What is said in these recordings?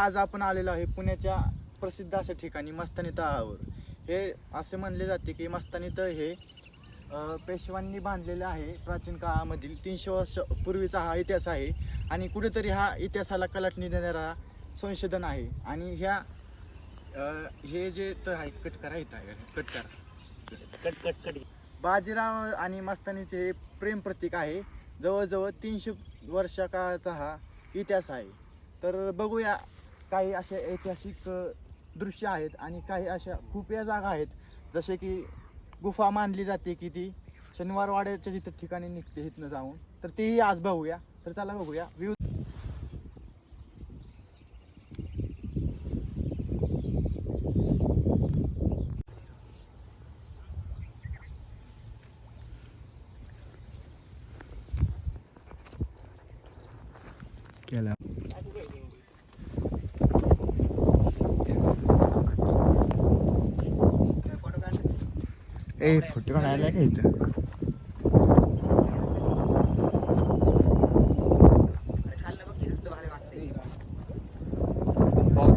आज आपण आलेलो आहे पुण्याच्या प्रसिद्ध अशा ठिकाणी मस्तानी तळावर. हे असे म्हणले जाते की मस्तानी तळ हे पेशवांनी बांधलेले आहे. प्राचीन काळामधील 300 वर्ष पूर्वीचा हा इतिहास आहे आणि कुठेतरी हा इतिहासाला कलाटणी देणारा संशोधन आहे. आणि हे जे तळ आहे कट बाजीराव आणि मस्तानीचे हे प्रेम प्रतीक आहे. जवळजवळ 300 वर्षा काळाचा हा इतिहास आहे. तर बघूया, काही अशा ऐतिहासिक दृश्य आहेत आणि काही अशा खूप या जागा आहेत, जसे की गुफा मानली जाते की ती शनिवारवाड्याच्या तिथं ठिकाणी निघते इथनं जाऊन. तर तेही आज बघूया. तर चला बघूया व्ह्यू. केला फोटो काढायला का इथं?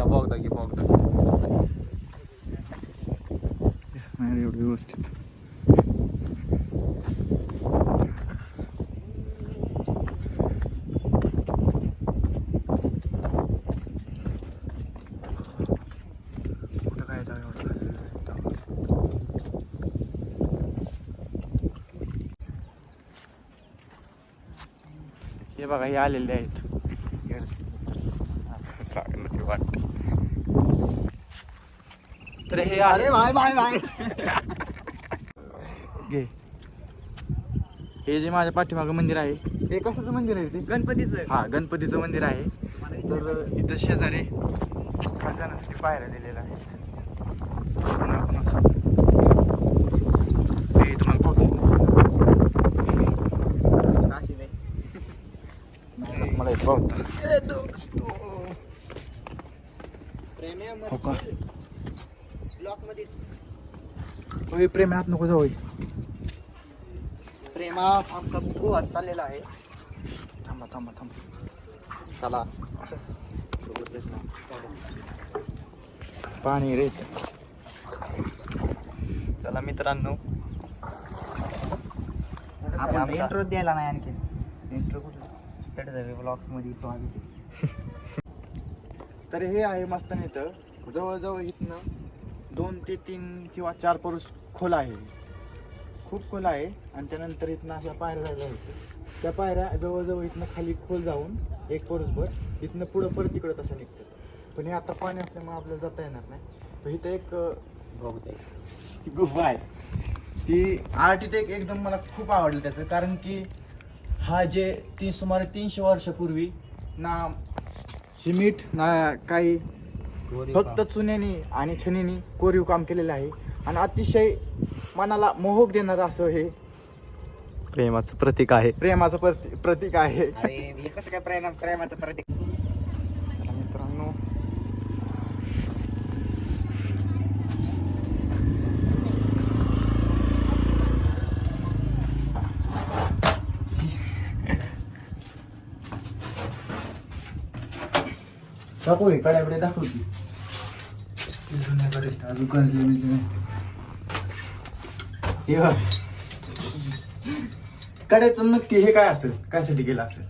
बघदा एवढं व्यवस्थित. कुठं काय जाऊ एवढं कसं हे बघा, हे आलेले आहेत. तर हे आहे घे. हे जे माझ्या पाठीमागं मंदिर आहे, हे कशाचं मंदिर आहे? ते गणपतीचं. हा, गणपतीचं मंदिर आहे. तर इथं शेजारी खाली जाण्यासाठी पायऱ्या दिलेल्या आहेत. हे तुम्हाला मला इथं पाहता हो का? प्रेम हात नको जाऊ. प्रेमा आमचा गोवात चाललेला आहे. थांबा चला पाणी रे. चला मित्रांनो, आपण इंट्रो द्यायला नाही आणखी. इंट्रो कुठला ब्लॉग्स मध्ये स्वागत. तर हे आहे मस्तानी तळ. जवळजवळ इथनं 2 ते 3 किंवा 4 परूस खोल आहे. खूप खोल आहे. आणि त्यानंतर इथनं अशा पायऱ्या जायला होत्या. त्या पायऱ्या जवळजवळ इथनं खाली खोल जाऊन 1 परूसभर इथनं पुढं परत तिकडं तसं निघतं. पण हे आता पाणी असल्यामुळे आपल्याला जाता येणार नाही. तर इथं एक गुफा आहे. ती आर्किटेक्ट एकदम मला खूप आवडलं त्याचं, कारण की हा जे सुमारे 300 वर्षापूर्वी ना सिमेंट ना काही, फक्त चुन्यानी आणि छन्यानी कोरीव काम केलेलं आहे. आणि अतिशय मनाला मोहक देणारं असं हे प्रेमाचं प्रतीक आहे. प्रेमाचं प्रतीक आहे. अरे हे कसं काय प्रेमाचं प्रतीक? चला मित्रांनो, दाखव कड्याकडे दाखवते. अजून कंजले म्हणजे कड्याचं नक्की हे काय असेल, कायसाठी गेलं असेल,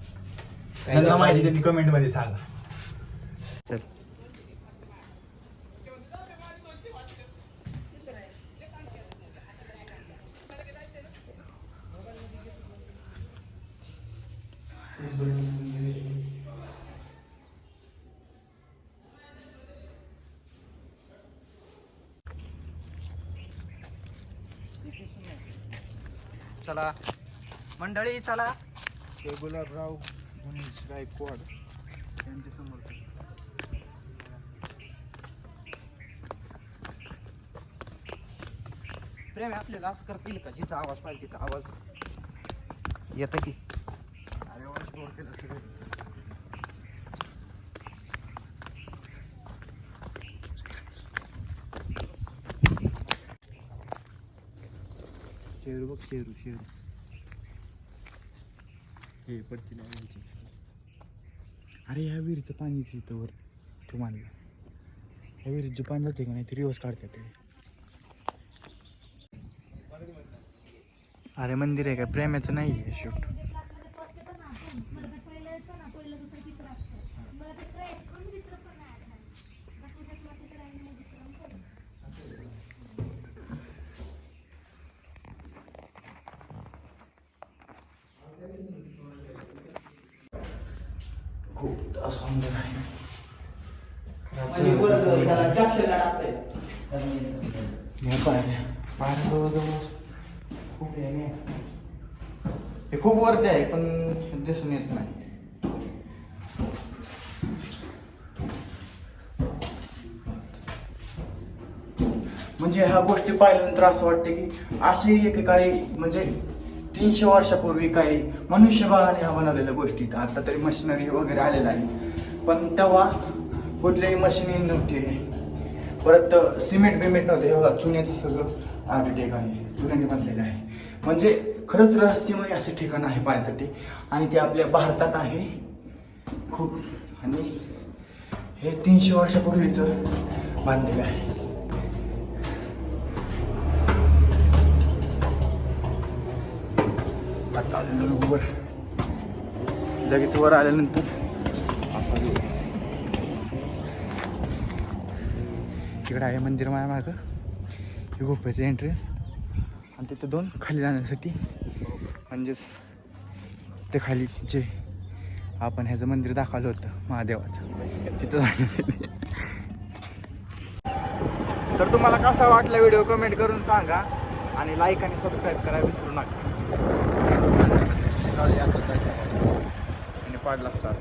त्यांना माहिती त्यांनी कमेंट मध्ये सांगा. चल चला मंडळी, चला. गुलाबराव गणेश गायकवाड यांच्या समोर प्रेम आपल्याला असं करतील का? जिथं आवाज पाहिजे तिथं आवाज येतं की. अरे आवाज जोर केलं सगळं. शेरू बघ, शेरू हे पडची लावायची. अरे ह्या विहिरीचं पाणी तिथं वर तुम्हाला हे विहिरीत जी पाणी जाते का नाही ती रिवर्स काढते ते. अरे मंदिर आहे का प्रेमाचं नाही आहे शूट. खूप असं आहे. या पायऱ्या जवळजवळ खूप आहे. हे खूप वरती आहे पण दिसून येत नाही. म्हणजे ह्या गोष्टी पाहिल्यानंतर असं वाटतं की असे एक काही म्हणजे 300 वर्षापूर्वी काही मनुष्यबळाने ह्या बनवलेल्या गोष्टी. आता तरी मशिनरी वगैरे आलेलं आहे पण तेव्हा कुठल्याही मशिनरी नव्हती. परत सिमेंट बिमेंट नव्हते. हे बघा चुन्याचं सगळं आर्किटेक्ट आहे, चुन्याने बांधलेलं आहे. म्हणजे खरंच रहस्यमय असे ठिकाण आहे पाहण्यासाठी आणि ते आपल्या भारतात आहे खूप. आणि हे 300 वर्षापूर्वीचं बांधलेलं आहे. आता आलेलं वर लगेच वर आल्यानंतर असा व्ह्यू आहे. तिकडे आहे मंदिर माझ्या मागं. हे गुफेचं एंट्रन्स आणि तिथे 2 खाली जाण्यासाठी म्हणजेच ते खाली जे आपण ह्याचं मंदिर दाखवलं होतं महादेवाचं तिथं जाण्यासाठी. तर तुम्हाला कसा वाटला व्हिडिओ कमेंट करून सांगा आणि लाईक आणि सबस्क्राईब करायला विसरू नका. आणि पाडला असतात.